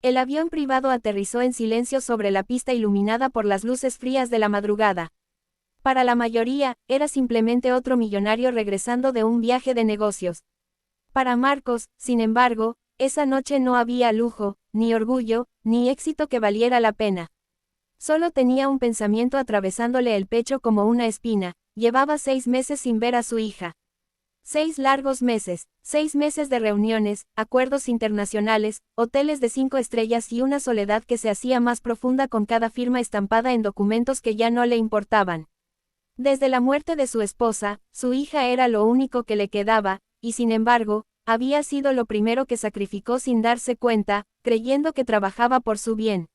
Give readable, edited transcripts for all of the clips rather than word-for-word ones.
El avión privado aterrizó en silencio sobre la pista iluminada por las luces frías de la madrugada. Para la mayoría, era simplemente otro millonario regresando de un viaje de negocios. Para Marcos, sin embargo, esa noche no había lujo, ni orgullo, ni éxito que valiera la pena. Solo tenía un pensamiento atravesándole el pecho como una espina. Llevaba 6 meses sin ver a su hija. 6 largos meses, 6 meses de reuniones, acuerdos internacionales, hoteles de 5 estrellas y una soledad que se hacía más profunda con cada firma estampada en documentos que ya no le importaban. Desde la muerte de su esposa, su hija era lo único que le quedaba, y sin embargo, había sido lo primero que sacrificó sin darse cuenta, creyendo que trabajaba por su bien.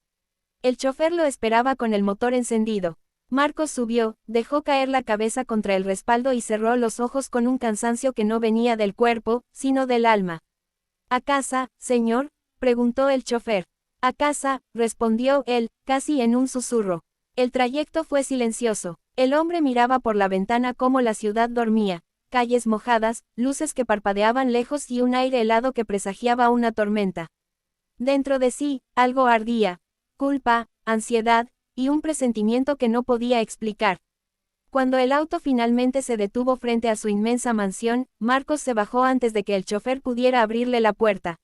El chofer lo esperaba con el motor encendido. Marcos subió, dejó caer la cabeza contra el respaldo y cerró los ojos con un cansancio que no venía del cuerpo, sino del alma. ¿A casa, señor?, preguntó el chofer. A casa, respondió él, casi en un susurro. El trayecto fue silencioso. El hombre miraba por la ventana cómo la ciudad dormía, calles mojadas, luces que parpadeaban lejos y un aire helado que presagiaba una tormenta. Dentro de sí, algo ardía, culpa, ansiedad, y un presentimiento que no podía explicar. Cuando el auto finalmente se detuvo frente a su inmensa mansión, Marcos se bajó antes de que el chofer pudiera abrirle la puerta.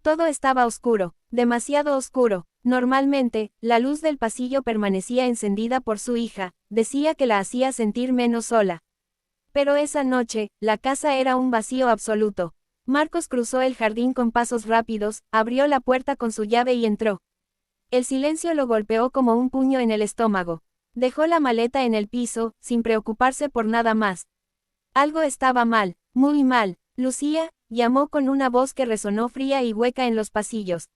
Todo estaba oscuro, demasiado oscuro. Normalmente, la luz del pasillo permanecía encendida por su hija, decía que la hacía sentir menos sola. Pero esa noche, la casa era un vacío absoluto. Marcos cruzó el jardín con pasos rápidos, abrió la puerta con su llave y entró. El silencio lo golpeó como un puño en el estómago. Dejó la maleta en el piso, sin preocuparse por nada más. Algo estaba mal, muy mal. Lucía, llamó con una voz que resonó fría y hueca en los pasillos.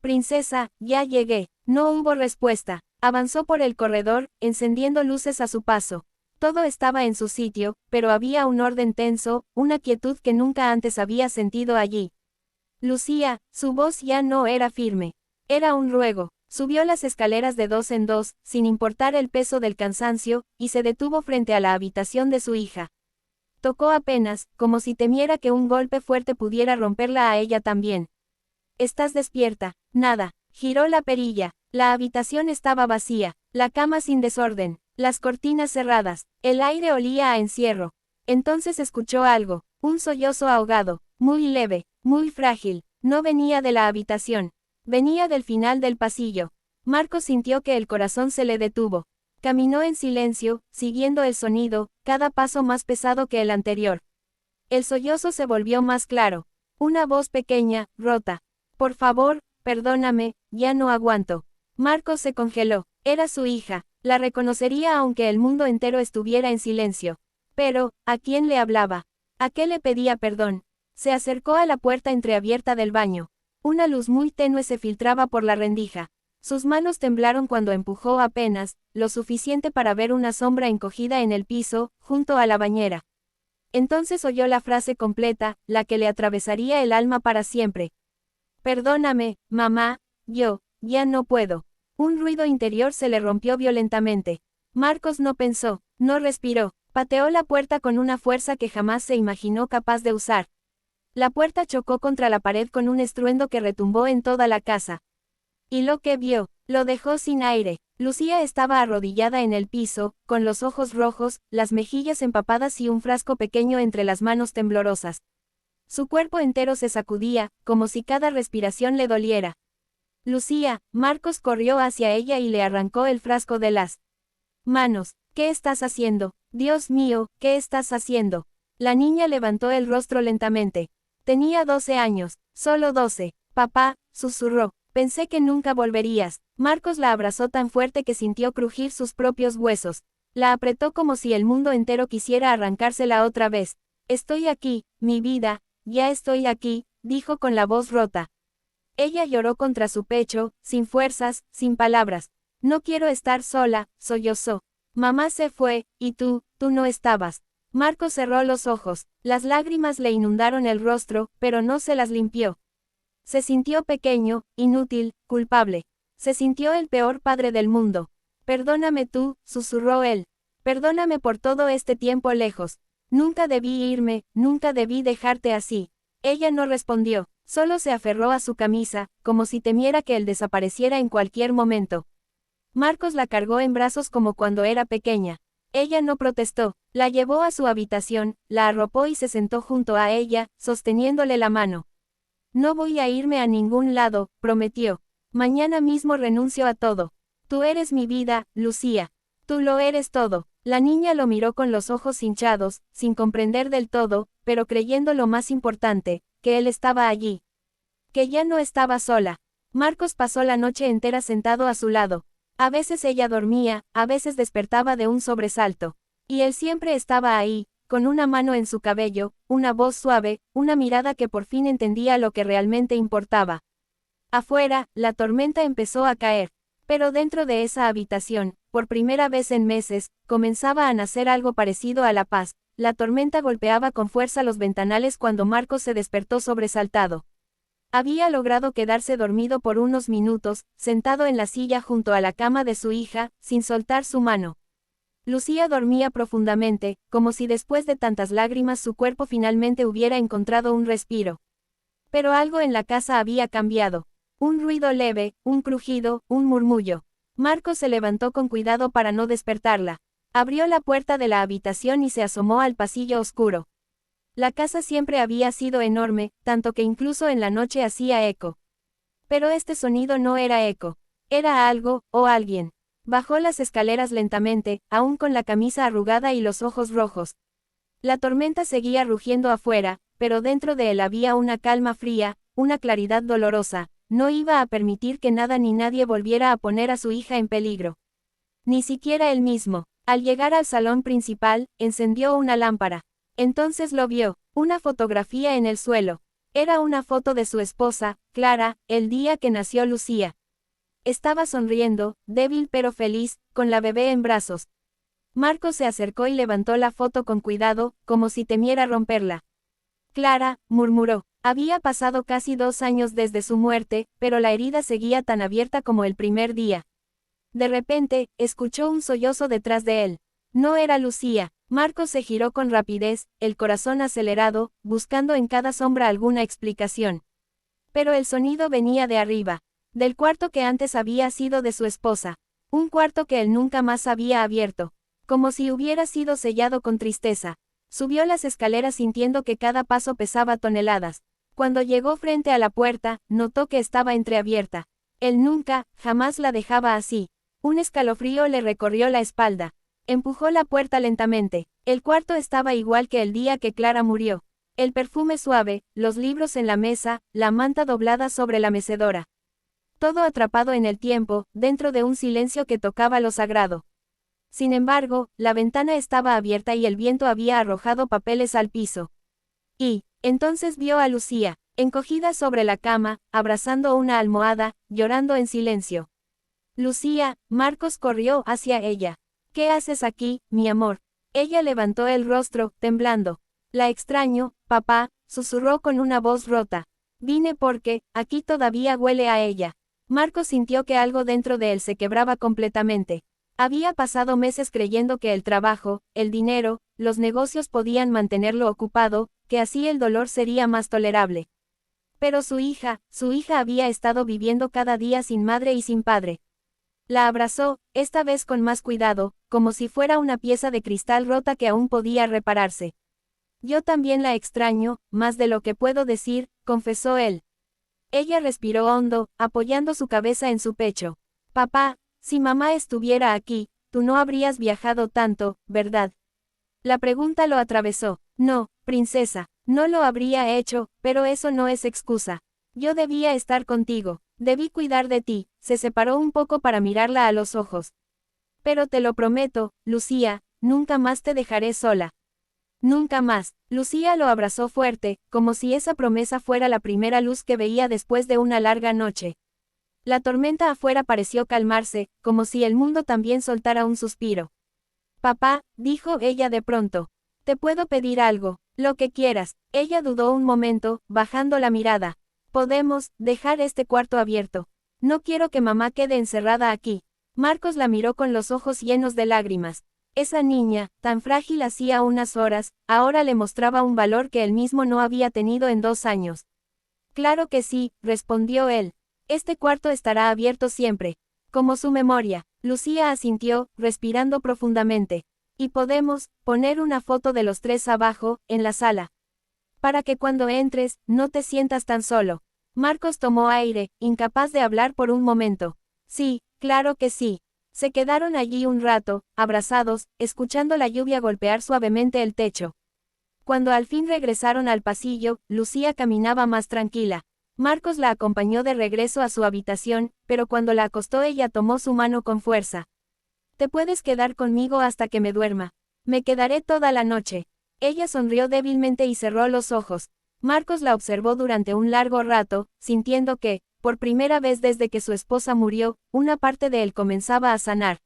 Princesa, ya llegué. No hubo respuesta. Avanzó por el corredor, encendiendo luces a su paso. Todo estaba en su sitio, pero había un orden tenso, una quietud que nunca antes había sentido allí. Lucía, su voz ya no era firme. Era un ruego. Subió las escaleras de 2 en 2, sin importar el peso del cansancio, y se detuvo frente a la habitación de su hija. Tocó apenas, como si temiera que un golpe fuerte pudiera romperla a ella también. ¿Estás despierta? Nada. Giró la perilla. La habitación estaba vacía, la cama sin desorden, las cortinas cerradas, el aire olía a encierro. Entonces escuchó algo, un sollozo ahogado, muy leve, muy frágil. No venía de la habitación. Venía del final del pasillo. Marcos sintió que el corazón se le detuvo. Caminó en silencio, siguiendo el sonido, cada paso más pesado que el anterior. El sollozo se volvió más claro. Una voz pequeña, rota. Por favor, perdóname, ya no aguanto. Marcos se congeló. Era su hija. La reconocería aunque el mundo entero estuviera en silencio. Pero, ¿a quién le hablaba? ¿A qué le pedía perdón? Se acercó a la puerta entreabierta del baño. Una luz muy tenue se filtraba por la rendija. Sus manos temblaron cuando empujó apenas, lo suficiente para ver una sombra encogida en el piso, junto a la bañera. Entonces oyó la frase completa, la que le atravesaría el alma para siempre. Perdóname, mamá, yo, ya no puedo. Un ruido interior se le rompió violentamente. Marcos no pensó, no respiró, pateó la puerta con una fuerza que jamás se imaginó capaz de usar. La puerta chocó contra la pared con un estruendo que retumbó en toda la casa. Y lo que vio, lo dejó sin aire. Lucía estaba arrodillada en el piso, con los ojos rojos, las mejillas empapadas y un frasco pequeño entre las manos temblorosas. Su cuerpo entero se sacudía, como si cada respiración le doliera. Lucía, Marcos corrió hacia ella y le arrancó el frasco de las manos. ¿Qué estás haciendo? Dios mío, ¿qué estás haciendo? La niña levantó el rostro lentamente. Tenía 12 años, solo 12. Papá, susurró, pensé que nunca volverías. Marcos la abrazó tan fuerte que sintió crujir sus propios huesos. La apretó como si el mundo entero quisiera arrancársela otra vez. Estoy aquí, mi vida, ya estoy aquí, dijo con la voz rota. Ella lloró contra su pecho, sin fuerzas, sin palabras. No quiero estar sola, sollozó. Mamá se fue, y tú no estabas. Marcos cerró los ojos, las lágrimas le inundaron el rostro, pero no se las limpió. Se sintió pequeño, inútil, culpable. Se sintió el peor padre del mundo. Perdóname tú, susurró él. Perdóname por todo este tiempo lejos. Nunca debí irme, nunca debí dejarte así. Ella no respondió, Solo se aferró a su camisa, como si temiera que él desapareciera en cualquier momento. Marcos la cargó en brazos como cuando era pequeña. Ella no protestó, la llevó a su habitación, la arropó y se sentó junto a ella, sosteniéndole la mano. No voy a irme a ningún lado, prometió. Mañana mismo renuncio a todo. Tú eres mi vida, Lucía. Tú lo eres todo. La niña lo miró con los ojos hinchados, sin comprender del todo, pero creyendo lo más importante, que él estaba allí. Que ya no estaba sola. Marcos pasó la noche entera sentado a su lado. A veces ella dormía, a veces despertaba de un sobresalto. Y él siempre estaba ahí, con una mano en su cabello, una voz suave, una mirada que por fin entendía lo que realmente importaba. Afuera, la tormenta empezó a caer. Pero dentro de esa habitación, por primera vez en meses, comenzaba a nacer algo parecido a la paz. La tormenta golpeaba con fuerza los ventanales cuando Marcos se despertó sobresaltado. Había logrado quedarse dormido por unos minutos, sentado en la silla junto a la cama de su hija, sin soltar su mano. Lucía dormía profundamente, como si después de tantas lágrimas su cuerpo finalmente hubiera encontrado un respiro. Pero algo en la casa había cambiado. Un ruido leve, un crujido, un murmullo. Marcos se levantó con cuidado para no despertarla. Abrió la puerta de la habitación y se asomó al pasillo oscuro. La casa siempre había sido enorme, tanto que incluso en la noche hacía eco. Pero este sonido no era eco. Era algo, o alguien. Bajó las escaleras lentamente, aún con la camisa arrugada y los ojos rojos. La tormenta seguía rugiendo afuera, pero dentro de él había una calma fría, una claridad dolorosa. No iba a permitir que nada ni nadie volviera a poner a su hija en peligro. Ni siquiera él mismo. Al llegar al salón principal, encendió una lámpara. Entonces lo vio, una fotografía en el suelo. Era una foto de su esposa, Clara, el día que nació Lucía. Estaba sonriendo, débil pero feliz, con la bebé en brazos. Marcos se acercó y levantó la foto con cuidado, como si temiera romperla. Clara, murmuró. Había pasado casi 2 años desde su muerte, pero la herida seguía tan abierta como el primer día. De repente, escuchó un sollozo detrás de él. No era Lucía. Marcos se giró con rapidez, el corazón acelerado, buscando en cada sombra alguna explicación. Pero el sonido venía de arriba, del cuarto que antes había sido de su esposa. Un cuarto que él nunca más había abierto. Como si hubiera sido sellado con tristeza. Subió las escaleras sintiendo que cada paso pesaba toneladas. Cuando llegó frente a la puerta, notó que estaba entreabierta. Él nunca, jamás la dejaba así. Un escalofrío le recorrió la espalda. Empujó la puerta lentamente. El cuarto estaba igual que el día que Clara murió. El perfume suave, los libros en la mesa, la manta doblada sobre la mecedora. Todo atrapado en el tiempo, dentro de un silencio que tocaba lo sagrado. Sin embargo, la ventana estaba abierta y el viento había arrojado papeles al piso. Y, entonces vio a Lucía, encogida sobre la cama, abrazando una almohada, llorando en silencio. Lucía, Marcos corrió hacia ella. ¿Qué haces aquí, mi amor? Ella levantó el rostro, temblando. La extraño, papá, susurró con una voz rota. Vine porque, aquí todavía huele a ella. Marcos sintió que algo dentro de él se quebraba completamente. Había pasado meses creyendo que el trabajo, el dinero, los negocios podían mantenerlo ocupado, que así el dolor sería más tolerable. Pero su hija había estado viviendo cada día sin madre y sin padre. La abrazó, esta vez con más cuidado, como si fuera una pieza de cristal rota que aún podía repararse. Yo también la extraño, más de lo que puedo decir, confesó él. Ella respiró hondo, apoyando su cabeza en su pecho. Papá, si mamá estuviera aquí, tú no habrías viajado tanto, ¿verdad? La pregunta lo atravesó. No, princesa, no lo habría hecho, pero eso no es excusa. Yo debía estar contigo, debí cuidar de ti. Se separó un poco para mirarla a los ojos. Pero te lo prometo, Lucía, nunca más te dejaré sola. Nunca más. Lucía lo abrazó fuerte, como si esa promesa fuera la primera luz que veía después de una larga noche. La tormenta afuera pareció calmarse, como si el mundo también soltara un suspiro. Papá, dijo ella de pronto. Te puedo pedir algo, lo que quieras. Ella dudó un momento, bajando la mirada. Podemos dejar este cuarto abierto. No quiero que mamá quede encerrada aquí. Marcos la miró con los ojos llenos de lágrimas. Esa niña, tan frágil hacía unas horas, ahora le mostraba un valor que él mismo no había tenido en 2 años. Claro que sí, respondió él. Este cuarto estará abierto siempre. Como su memoria. Lucía asintió, respirando profundamente. Y podemos poner una foto de los tres abajo, en la sala. Para que cuando entres, no te sientas tan solo. Marcos tomó aire, incapaz de hablar por un momento. Sí, claro que sí. Se quedaron allí un rato, abrazados, escuchando la lluvia golpear suavemente el techo. Cuando al fin regresaron al pasillo, Lucía caminaba más tranquila. Marcos la acompañó de regreso a su habitación, pero cuando la acostó ella tomó su mano con fuerza. Te puedes quedar conmigo hasta que me duerma. Me quedaré toda la noche. Ella sonrió débilmente y cerró los ojos. Marcos la observó durante un largo rato, sintiendo que, por primera vez desde que su esposa murió, una parte de él comenzaba a sanar.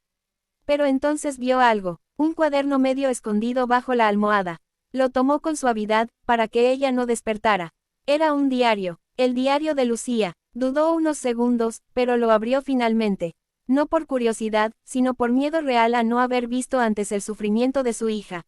Pero entonces vio algo, un cuaderno medio escondido bajo la almohada. Lo tomó con suavidad, para que ella no despertara. Era un diario, el diario de Lucía. Dudó unos segundos, pero lo abrió finalmente. No por curiosidad, sino por miedo real a no haber visto antes el sufrimiento de su hija.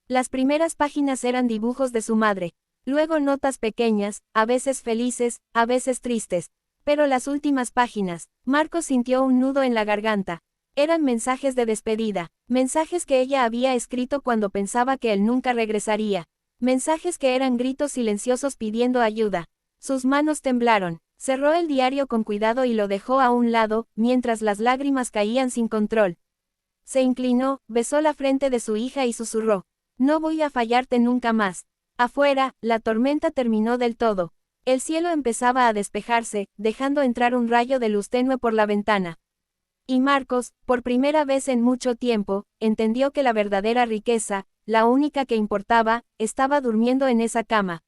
Las primeras páginas eran dibujos de su madre. Luego notas pequeñas, a veces felices, a veces tristes. Pero las últimas páginas, Marcos sintió un nudo en la garganta. Eran mensajes de despedida, mensajes que ella había escrito cuando pensaba que él nunca regresaría. Mensajes que eran gritos silenciosos pidiendo ayuda. Sus manos temblaron. Cerró el diario con cuidado y lo dejó a un lado, mientras las lágrimas caían sin control. Se inclinó, besó la frente de su hija y susurró. No voy a fallarte nunca más. Afuera, la tormenta terminó del todo. El cielo empezaba a despejarse, dejando entrar un rayo de luz tenue por la ventana. Y Marcos, por primera vez en mucho tiempo, entendió que la verdadera riqueza, la única que importaba, estaba durmiendo en esa cama.